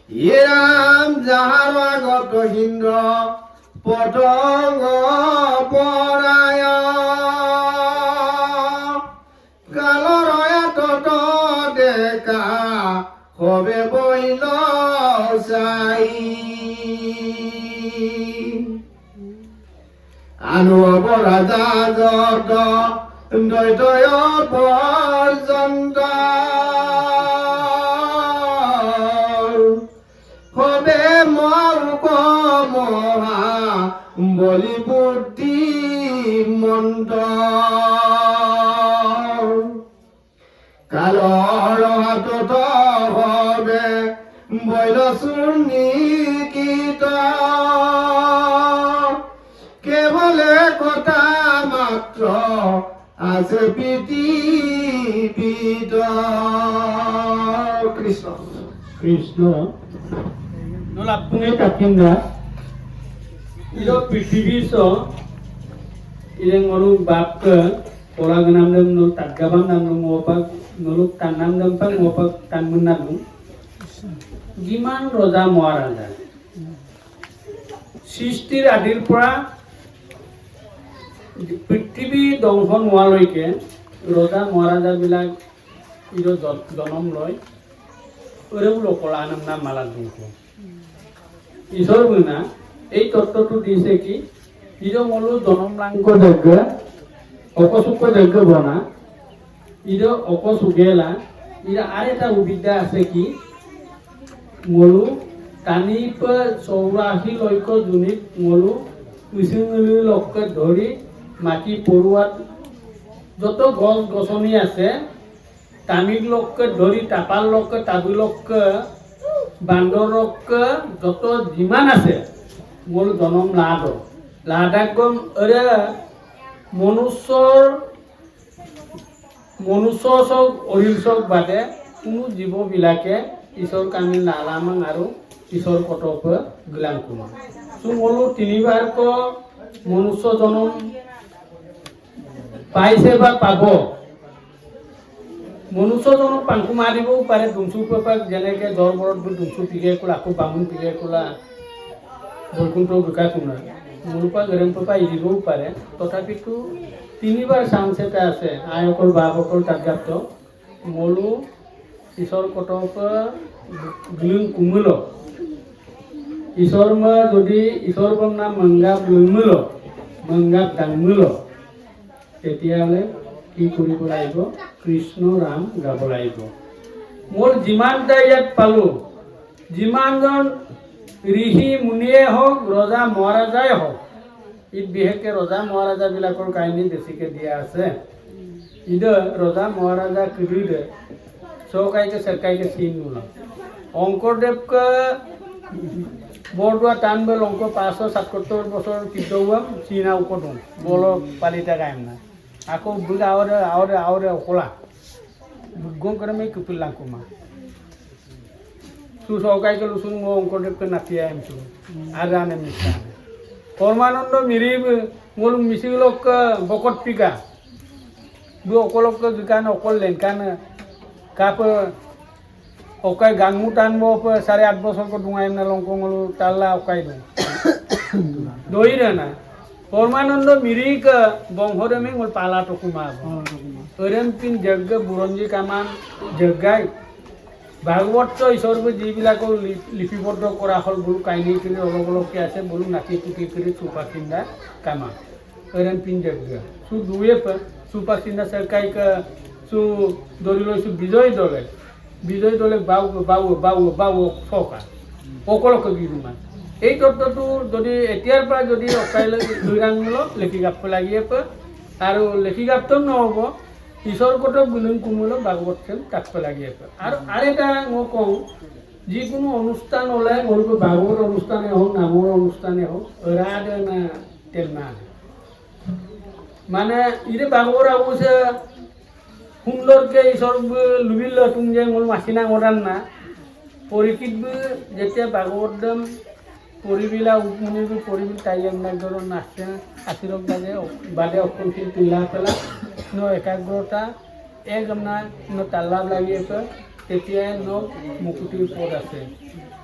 ইৰাম যাহাৰ আগত হিন্দ্ৰ পতংগ পৰায় কালৰ তত ডেকা হবে বইল চাই আনু অপৰাধা যত দৈতয় পৰ্যন্ত হবে মৌক মহা বলি বুদ্ধি মন্দ কালৰ হাতত হবে বৈলচুৰ নিকিত কেৱলে কথা মাত্ৰ আছে পৃথিৱীত কৃষ্ণ কৃষ্ণ নলাপুনে কাকিন্দা ইলো পৃথিবী স ইরেং মরু বাপ পরাগ নাম দম নল তাগাবাং নাম দম মোপাক নলুক তান নাম দম পাক মোপাক তান মুন্নালু যিমান ৰজা মহাৰাজা সৃষ্টিৰ আদিৰ পৰা পৃথিৱী ধ্বংস নোহোৱালৈকে ৰজা মহাৰাজাবিলাক ইৰো জন্ম লয় ওরেগুলো কলা নাম নাম মালা দুঃখ ঈশ্বর গুণা এই তত্ত্বটো দিছে কি ইরো মলু জনমলাঙ্ক যজ্ঞ অকসুক্ষ যজ্ঞ বনা ইরো অকসুগেলা ইরা আর এটা সুবিধা আছে কি মলু কানিপ 84 লক্ষ জুনিত মলু উচিঙলি লক্ষ ধৰি মাটি পৰুৱাত যত গছ গছনি আছে তামিল লোককে ধৰি টাপাল লোককে তাবি লোককে বান্দৰ লোককে যত যিমান আছে মোৰ জনম লাদাগম এৰে মনুষ্য চক অহিল চক বাদে কোনো জীৱবিলাকে ঈশ্বৰ কামি নালামাং আৰু ঈশ্বৰ কটক গিলাং কুমা মোলো তিনিবাৰ ক মনুষ্য জনম পাইছে বা পাব মনুষ্যজনক পাংখু মাৰিবও পাৰে দুমচু পেপাক যেনেকৈ জ্বৰ বৰত দুমচু পিগে কোলা আকৌ বামুণ পিগে কোলা বৰকুণ্ঠ বিকাশ কুমাৰ মোৰপা গৰম পেপা এৰিবও পাৰে তথাপিতো তিনিবাৰ চান্স এটা আছে আইসকল বাসকল তাত মলো ঈশ্বৰ কটক গ্লিং কুমুল ঈশ্বৰ যদি ঈশ্বৰ নাম মংগাপ লুমুল মংগাপ ডাংমুল তেতিয়াহ'লে কি কৰিব লাগিব কৃষ্ণ ৰাম গাব লাগিব মোৰ যিমানটা ইয়াত পালো যিমানজন ঋষি মুনিয়ে হওক ৰজা মহাৰাজাই হওক ঈদ বিশেষকৈ ৰজা মহাৰাজাবিলাকৰ কাহিনী বেছিকৈ দিয়া আছে ঈদ ৰজা মহাৰাজা কৃদ চৌকাইকে চেকাইকে চিন নোলাম শংকৰদেৱকে বৰদোৱা টানবেল অংক 577 বছৰ কীৰ্তন চীনা উপদম বল পালিতা গায়ম না aku buka awal okola gong kena mai kupil langkuma susah kai ke lusun ngong kodep ke natia em su ada ne misa Kormanondo mirip ngul misilok ke bokot pika du okolok ke dukan okol len kan kape okai gangmutan mo pe 8.5 বছর ko dunga em na longko ngulu talla okai do doi na परमानंद मिरिक बंशदमे मोर पाला टकुमा Oren pin जग्ग बुरंजी कामान जग्गाय भागवत ईश्वर যিবিলাক লিপিবদ্ধ কৰা হল বুলু কাহিনী কৰি অলপ অলপকে আছে বুলু নাতি টুকি কৰি চুপা কিন্দা কামা ওরেন পিন জগ্গ সু দুয়ে চুপা কিন্দা সরকাই কা সু দরি লইছু বিজয় দলে বাউ বাউ বাউ বাউ ফকা অকলক গিৰুমান এই তত্ত্বটো যদি এতিয়াৰ পৰা যদি অকাইলৈ দুইৰাঙুলক লেখি গাপ লাগিয়ে আৰু লেখি গাপটো নহ'ব ঈশ্বৰ কটক গুলুং কুমুলক ভাগৱত খেল কাপ লাগিয়ে আৰু আৰেটা মই কওঁ যিকোনো অনুষ্ঠান ওলাই মোৰটো ভাগৱত অনুষ্ঠানে হওক নামৰ অনুষ্ঠানে হওক ৰাধ না তেল না মানে ইৰে ভাগৱত আবছে সুন্দৰকে ঈশ্বৰ লুবিল তুম যে মোৰ মাছিনা মৰান না পৰীক্ষিত যেতিয়া ভাগৱত পরিবিলা উপমনিবি পরিবিল তাইয়াম নাগর নাচে আশীর্বাদ লাগে বাদে অকলশীল তুলা পেলা ন একাগ্রতা এক না ন তাল্লাভ লাগিয়ে তেতিয়াই নক মুকুটিৰ পদ আছে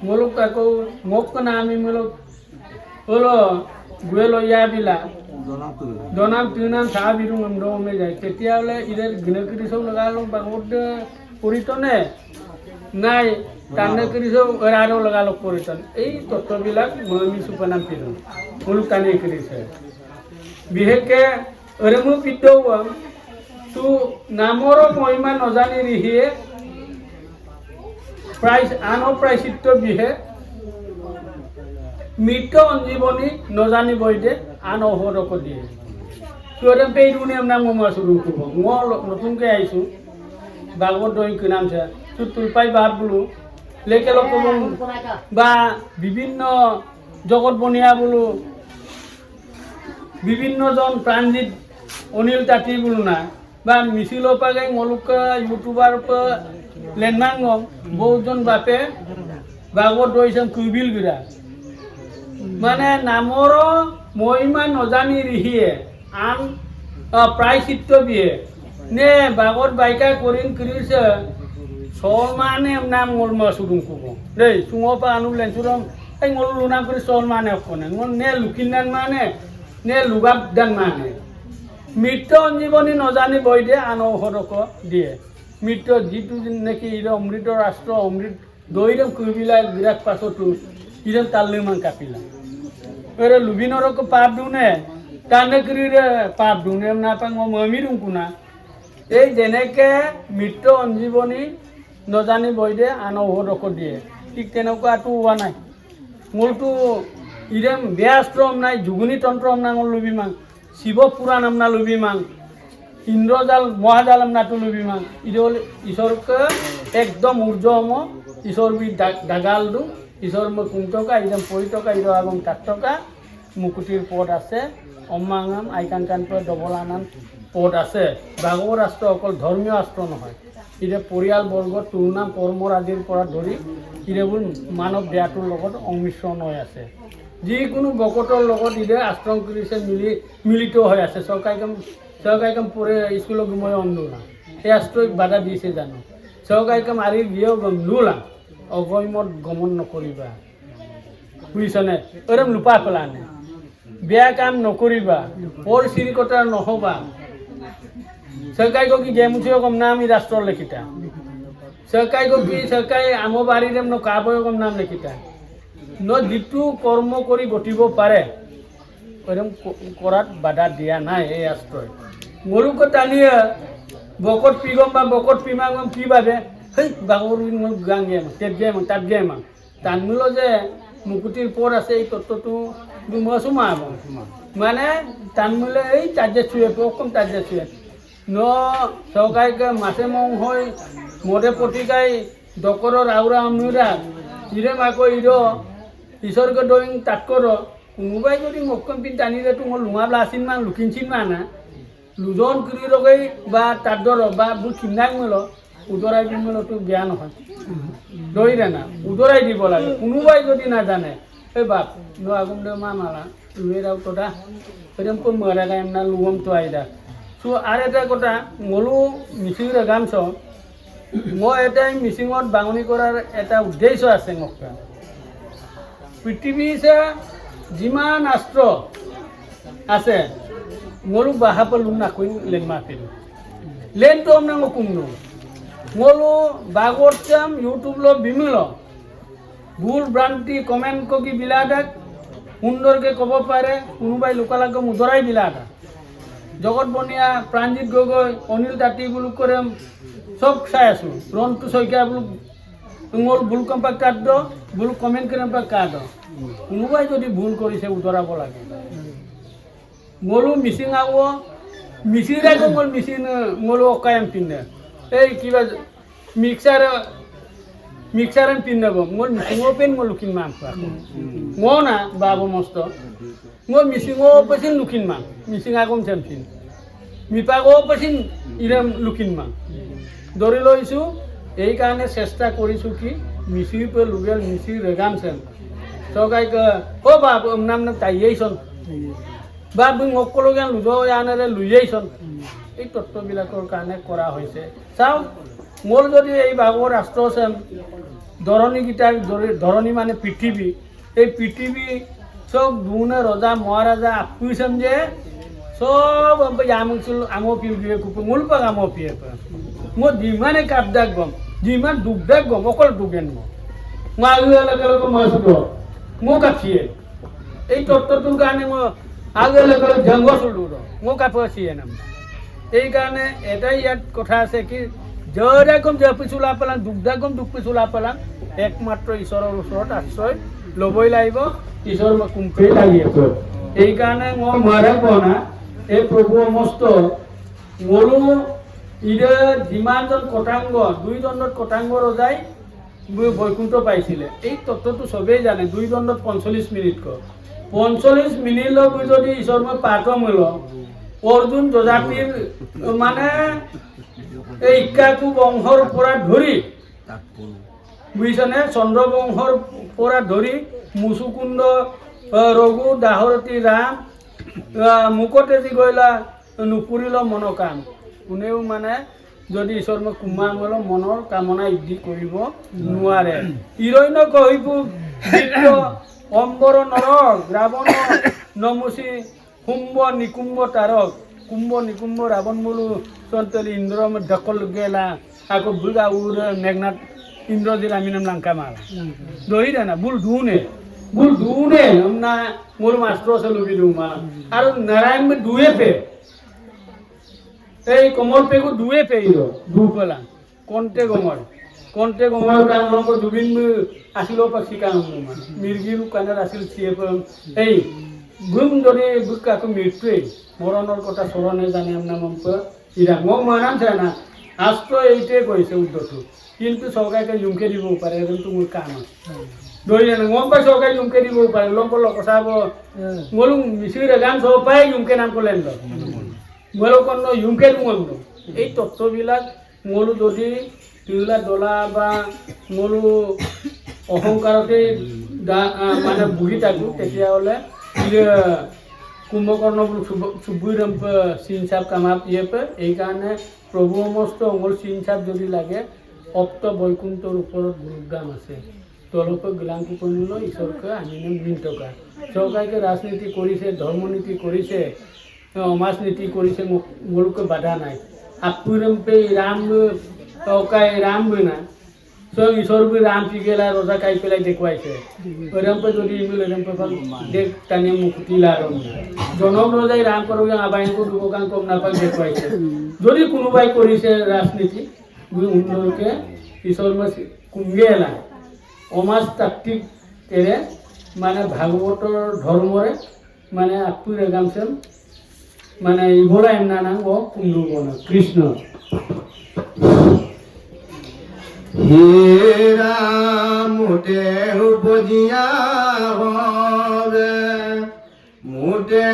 মোলোক আকৌ মোক না আমি মোলোক হলো গুয়েলো ইয়াবিলা দনাম তিনাম চাহ বিৰুং আমদমে যায় তেতিয়াহ'লে ইদেৰ গিনকিৰি সব লগালো বাগত পৰিতনে নাই টানে কৰি সব আৰু লগালো পৰিতন এই তত্ত্ববিলাক মই সুপনাম পিৰো মোলোক টানি কৰিছে বিশেষকে অৰেমু পিতৌ তু নামৰ মহিমা নজানি ৰিহিয়ে প্ৰাইজ আনপ্ৰাইচিত্য বিহে মৃত অঞ্জীৱনী নজানিবই দে আন অহৰক দিয়ে তোৰেম পেইৰুনে নাম মই শুরু করব মই নতুনকৈ আহিছোঁ বাগত দই নামছে তুল পাই বাপ বোলো লেকে লোক বা বিভিন্ন জগত বনিয়া বোলো বিভিন্নজন প্ৰাণজিৎ অনিল তাঁতী বোলো না বা মিছিলৰ পৰা মলুক ইউটিউবাৰ লেনমাংগ বহুজন বাপে বাগত দইছে কুইবিল গিৰা মানে নামৰ মহিমা নজানি ৰিহিয়ে আন প্ৰায়চিত্য বিয়ে নে বাগত বাইকা কৰিম কৰিছে সলমানে নাম মলমা সুৰুং ক'ব দেই চুঙৰ পৰা আনো লেঞ্চুৰম এই মল লুনাম কৰি সলমানে অকণে মোৰ নে লুকিনদান মানে নে লুগাবদান মানে মৃত অঞ্জীৱনী নজানি বৈ দিয়ে আন ঔষধক দিয়ে মৃত যিটো নেকি ইৰে অমৃত ৰাষ্ট্ৰ অমৃত দৈৰম কুইবিলা বিৰাট পাছতো ইৰে তাল্লিমান কাপিলা এৰে লুবিনৰক পাপ দিওঁনে টানেকৰিৰে পাপ দিওঁনে নাপাং মই মমিৰুং কোনা এই যেনেকৈ মৃত অঞ্জীৱনী নজানি বৈ দিয়ে আন ঔষধক দিয়ে ঠিক তেনেকুৱাটো হোৱা নাই মোৰতো ইৰেম বেয়াস্ত্ৰম নাই যুগুনি তন্ত্ৰম নাই মোৰ লুবিমাং শিৱ পুৰাণ আমনা লুবিমাং ইন্দ্ৰজাল মহাজাল আমনাটো লুবিমাং ইৰে হ'ল ঈশ্বৰকে একদম ঊৰ্জম ঈশ্বৰ বি ডাগাল দিওঁ ঈশ্বৰ মই কুমটকা ইদম পৰিটকা ইৰ আগম তাতটকা মুকুটিৰ পদ আছে অম্মাঙাম আইকানকান পৰা ডবলানাম পদ আছে ভাগৱত ৰাষ্ট্ৰ অকল ধৰ্মীয় ৰাষ্ট্ৰ নহয় ইৰে পৰিয়ালবৰ্গ তুলনাম কৰ্মৰ আদিৰ পৰা ধৰি ইৰেবোৰ মানৱ দেহটোৰ লগত সংমিশ্ৰণ হৈ আছে যিকোনো বকতৰ লগত ইৰে আশ্ৰম কৰিছে মিলিত হৈ আছে চৰকাৰী কাম পৰে স্কুলত মই অন্দোলা সেই আশ্ৰয়ক বাধা দিছে জানো চৰকাৰী কাম আৰি গিয়েও নোলা অগম্যত গমন নকৰিবা বুজিছনে এৰম লুপা পেলানে বেয়া কাম নকৰিবা পৰ চিৰিকটাৰ নহবা চৰকাৰী কি গেমুঠিও কম নাম ই ৰাষ্ট্ৰৰ লেখিতা চৰকাৰী আম বাৰীৰে ন কাবয় কম নাম লেখিতা ন যিটো কৰ্ম কৰি গঠিব পাৰে এৰম কৰাত বাধা দিয়া নাই এই ৰাষ্ট্ৰই মৰুক টানিয়ে বকত পিগম বা বকত পিমাগম কি ভাবে সেই বাগৰ গান গেম টেপ গেম তাত গেম টানমিল যে মুকুটিৰ পদ আছে এই তত্ত্বটো মই চুমাব মানে টানমিলে এই তাজে চুয়ে অকম তাজে চুয়ে ন চৰকাৰীকে মাছে মং হৈ মদে পতিকাই ডকৰৰ আউৰা আমনুৰা ইৰেম আকৌ ইৰ ঈশ্বৰকে দৈং তাতকৰ কোনোবাই যদি মক্কম পিন টানিলেতো মই লুঙাবলা আছিল মান লুকিনচিন মানা লুজন কৰি ৰগৈ বা তাদৰ বা বুট কিনাক মেল উদৰাই দিম মেলতো বেয়া নহয় দৈৰে না উদৰাই দিব লাগে কোনোবাই যদি নাজানে এই বাপ ন আগুম দে মা মালা লুৱে ৰাও তদা এরম কোন মরা গাইম না লুগম তো আইদা সো আর এটা কথা মলু মিচিং গামছ মই এটাই মিচিঙত বাঙনি কৰাৰ এটা উদ্দেশ্য আছে মোক পৃথিৱীছে যিমান ৰাষ্ট্ৰ আছে মলু বাহাপলু নাকুইন লেন মাফিল লেন তো আমনা মকুমনো মলু বাগরচাম ইউটিউব লো বিমিল ভুল ভ্রান্তি কমেন্ট কি বিলাদাক সুন্দৰকে ক'ব পাৰে কোনোবাই লোকালাকে মুদৰাই বিলাদা জগত বনিয়া প্ৰাণজিৎ গগৈ অনিল তাঁতী বুলি কৰে সব চাই আছোঁ ৰন্তু শইকীয়া বোলো মোৰ ভুল কম্পাক্ট কাৰ্ড দ ভুল কমেণ্ট কম্পাক্ট কাৰ্ড কোনোবাই যদি ভুল কৰিছে উতৰাব লাগে মোলো মিচিং আব মিচিং আকৌ মোৰ মিচিং মোলো অকায়াম পিন্ধে এই কিবা মিক্সাৰ পিন্ধব মোৰ মিচিঙৰ পেন মই লুকিন মাম মই না বাবু মস্ত মই মিচিঙৰ পেচিন লুকিন মাম মিচিং আগম চেম্পিন মিপাগৰ পেচিন ইৰাম লুকিন মাম ধৰি লৈছোঁ এইকাৰণে চেষ্টা কৰিছোঁ কি মিচিং পে লুগেল মিচিং ৰেগাম চেন চৰকাৰীক অ' বাপ নাম তাইয়েইচোন বা বুই সকলোকে লুজ আনেৰে লুইয়েইচোন এই তত্ত্ববিলাকৰ কাৰণে কৰা হৈছে চাওক মোৰ যদি এই ভাগৰ ৰাষ্ট্ৰ আছে ধৰণীকেইটাৰ ধৰণী মানে পৃথিৱী, এই পৃথিৱী চব দুনে ৰজা মহাৰাজা আপুইছাম যে সব আমো পিয়ে কুপে মূল পাক আমো পিয়ে মই যিমানে কাপদাক গম যিমান দুখদাক গম অকল দুখেন মই আগে লগে মই শুধু মোক কাপিয়ে এই তত্ত্বটোৰ কাৰণে মই আগে লগে জংগ চলো মোক কাপিয়ে নাম এই কাৰণে এটাই ইয়াত কথা আছে কি জয়দাগম জয় পিছুলা পেলান দুখদাগম দুখ পিছুলা পেলান একমাত্ৰ ঈশ্বৰৰ ওচৰত আশ্ৰয় ল'বই লাগিব ঈশ্বৰ কুম্পেই লাগি আছে এই কাৰণে মই মাৰা কোৱা না এই প্ৰভু সমস্ত মোৰো ইৰে যিমানজন কটাংগ 2 দণ্ডত কটাংগ ৰজাই বৈকুণ্ঠ পাইছিলে এই তত্ত্বটো চবেই জানে 2 দণ্ডত 45 মিনিট 45 মিনিট লৈ যদি ঈশ্বৰ মই পাঠ মিল অৰ্জুন যজাতিৰ মানে এই ইক্কাকু বংশৰ পৰা ধৰি বুজিছানে চন্দ্ৰবংশৰ পৰা ধৰি মুচুকুণ্ড ৰঘু দাহৰতী ৰাম মুকতে যি গইলা নুপুৰিল মনৰ কাম কোনেও মানে যদি ঈশ্বৰ মই কুমাৰ মনৰ কামনা ইদ্ধি কৰিব নোৱাৰে হিৰণ্য কহিবু অম্বৰ নৰক ৰাৱণ নমুচি কুম্ভ নিকুম্ভ তারক কুম্ভ নিকুম্ভ রাবণ বলু চন্তলি ইন্দ্র ঢকল গেলা আকৌ বুগা উর মেঘনাথ ইন্দ্রজির আমি নাম লঙ্কা মারা দহি না বুল ধুনে না মোর মাস্টর আছে লুবি দুমা আর নারায়ণ দুয়ে পে এই কমল পেগু দুয়ে পে দু পেলা কন্টে গমর কারণ জুবিন আসিল পাখি কারণ মির্গির কানের আসিল সিয়ে এই গুম যদি বুকাকু মৃত্যুই মৰণৰ কথা চৰণে জানে আপনার মম্প ইরা মোক মানাম চায় না আজ তো এইটাই কইছে উদ্যোগটো কিন্তু সরকারকে জুমকে দিব পারে কিন্তু মোর কাম আছে ধরি না মম পাই সরকার জুমকে দিব পারে লোক কসাব মোলু মিশির গান সব পাই জুমকে নাম করলেন মোলো কোন জুমকে দিম এই তত্ত্ববিলাক মোলো যদি তিউলা দলা বা মোলো অহংকারতে মানে বুহি থাকো তেতিয়াহ'লে কুম্ভকৰ্ণ চুবুৰীৰাম চিন চাপ কামাপ ইয়েপে এই কাৰণে প্ৰভু সমস্ত অঙল চিন চাপ যদি লাগে অপ্ত বৈকুণ্ঠৰ ওপৰত গুৰুগ্ৰাম আছে তলপে গিলাংকু কৰিল ঈশ্বৰকে আনিনে মিন টকা চৰকাৰকে ৰাজনীতি কৰিছে ধৰ্মনীতি কৰিছে সমাজ নীতি কৰিছে মোলোকে বাধা নাই আপুৰম্পে ৰাম টকাই ৰাম বিনা সব ঈশ্বর রাম পিগেলা রোজা খাই পেলাই দেখুয়াইছে ওরম্পে যদি ইমিল ওরম্পে দেখ টানিয়ে মুক্তিলা জনম রোজাই রাম করবে আবাইনকো দুবকান কম না পাই দেখুয়াইছে যদি কোনোবাই করিছে রাজনীতি উন্নয়নকে ঈশ্বর কুঙ্গেলা সমাজ তাত্ত্বিক তেরে মানে ভাগবতর ধর্মরে মানে আপুর এগামছেন মানে ইভোলা এমনা নাম ও কুন্দুবন কৃষ্ণ হেরা মোটে উপজিয়া হবে মোটে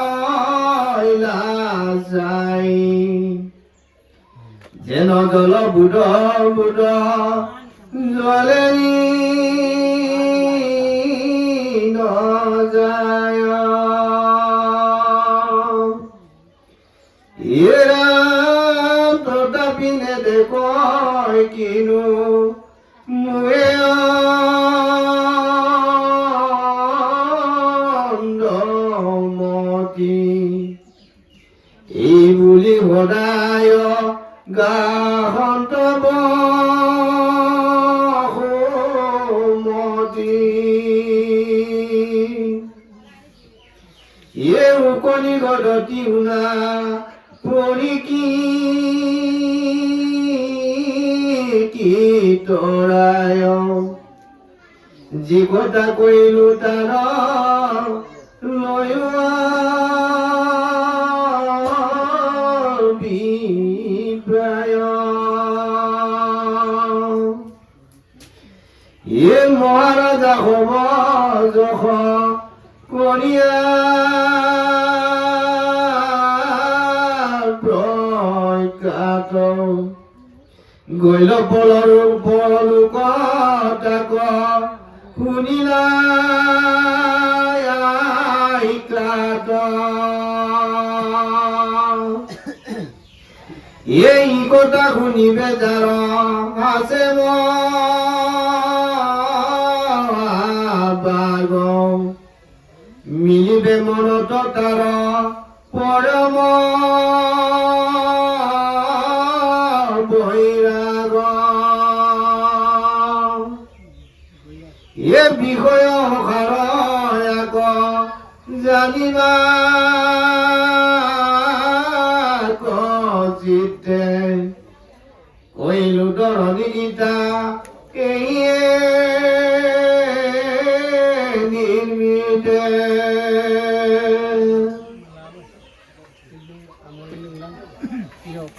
বইলা যাই যেন জল বুড জলে যায় এরা পিনে দেখো কিনু মুয়ে মতি এই বুলি সদায় গাহন্ত মতি এ উকনি গদতি শুনা পৰি কি তৰায় যি কথা কৰিলো তাৰ বিপ্ৰায় এ মহাৰাজা হব যশ কণিয়া প্ৰখ্যাত গৈল পললোক তাক শুনিলা এই কথা শুনিবে যাৰ আছে বাগ মিলিবে মনত তাৰ পৰম বৈৰাগ এ বিষয় সাৰয়াক জানিবা জিতে কইলো দৰণি গীতা কেয়ে নিৰ্মিতে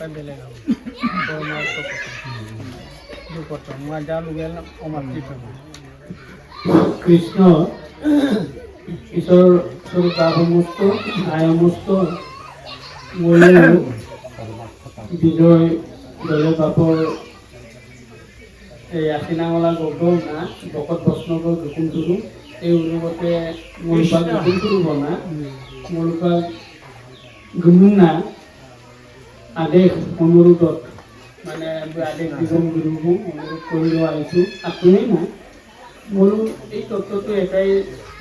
বেলেগ মই যাওঁ অমাতৃ কৃষ্ণ ঈশ্বর স্বরূপ সমস্ত আয় সমস্ত বলে বিজয় দলে বাপর এই আশিনাঙলা গগল না বকত বৈষ্ণৱ দুকুন তুলু এই অনুগতে মূলপাল দুকুন তুলু বনা মূলপাল গুমুনা আদেশ অনুৰোধত মানে আদেশ দিবন গুৰুব অনুৰোধ কৰি আহিছোঁ আপুনি না মোৰ এই তত্ত্বটো এটাই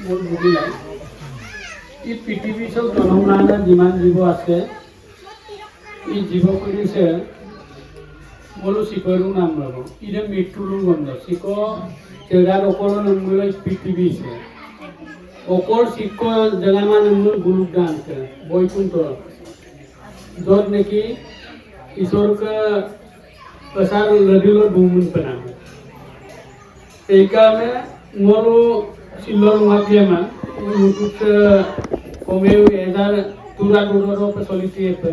মোৰ বুজি নাই এই পৃথিৱীৰ চব জনসাধাৰণ যিমান জীৱ আছে এই জীৱ কৰিছে বলো শিখৰো নাম ল'ব ইৰে মৃত্যুৰো গন্ধ শিখ জেগাত অকল নামগুলো পৃথিৱী আছে অকল শিখ জেগামান নামগুলো গুৰুগান আছে বৈকুণ্ঠ য'ত নেকি ঈশ্বৰকে প্ৰচাৰ লদিলো দুমুন পেনাম এইকাৰণে মোৰো চিল্লৰ মাধ্যমে ইউটিউব কমেও 1000 তুৰা দূৰৰ চলিছে আছে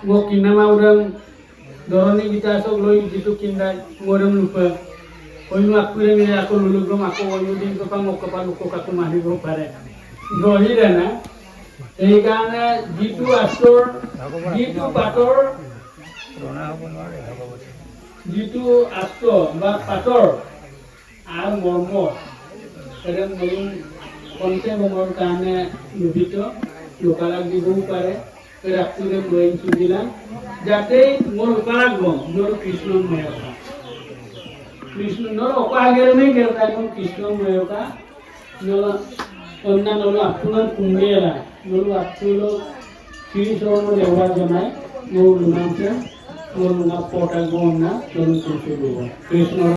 মই কিনামা উদম ধৰণী গীতা চব লৈ যিটো কিনাই মৰম লোকে অন্য আকুৰে মিলে আকৌ লুলুগম আকৌ অন্য দিন কপা মোক কপা লোকক আকৌ মাৰিব পাৰে নহিৰে না সেইকাৰণে যিটো আচৰ যিটো পাতৰ যিটো আস্ত বা পাতৰ আৰু মৰ্ম এটা নতুন কনচেপ্টৰ কাৰণে লোভিত লোকালাক দিবও পাৰে ৰাতিৰে লৈ দিলাম যাতে মোৰ লোকালাক গম মোৰ কৃষ্ণ ময়কা কৃষ্ণ নর অকাগের নেই কেরতা এখন কৃষ্ণ ময়কা নল অন্যান্য আপনার কুঙ্গেরা নল আপনার শ্রী চরণ দেওয়া জানায় মোর নামছে মোর নাম পটা গম না কৃষ্ণ